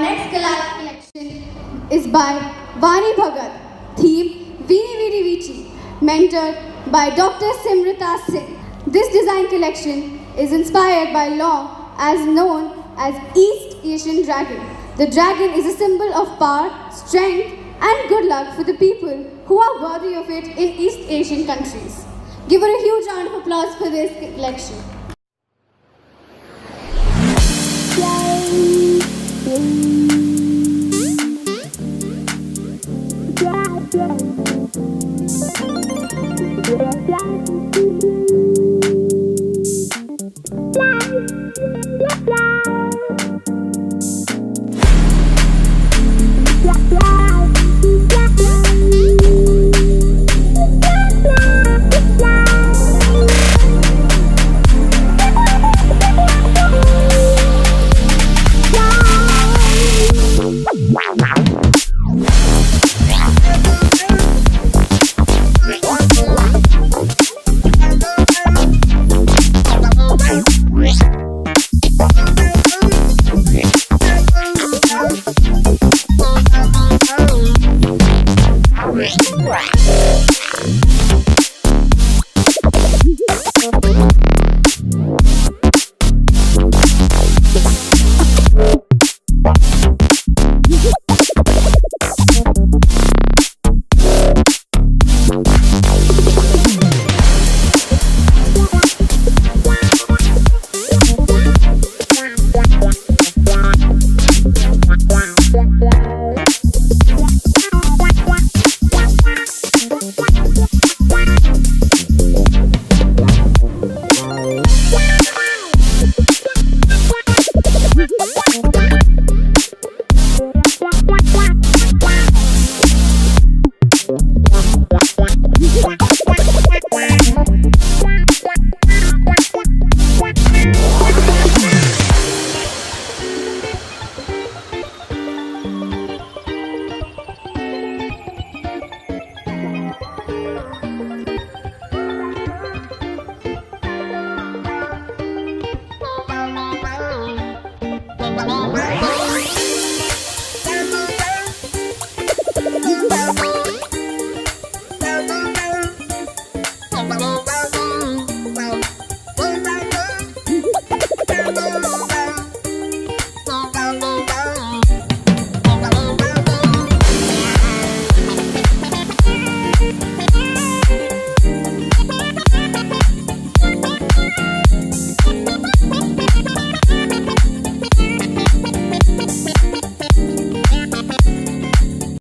next collab collection is by Vani Bhagat, theme Veeni Veeni Vichi, mentored by Dr. Simrita Singh. This design collection is inspired by law as known as East Asian Dragon. The dragon is a symbol of power, strength and good luck for the people who are worthy of it in East Asian countries. Give her a huge round of applause for this collection. Yay!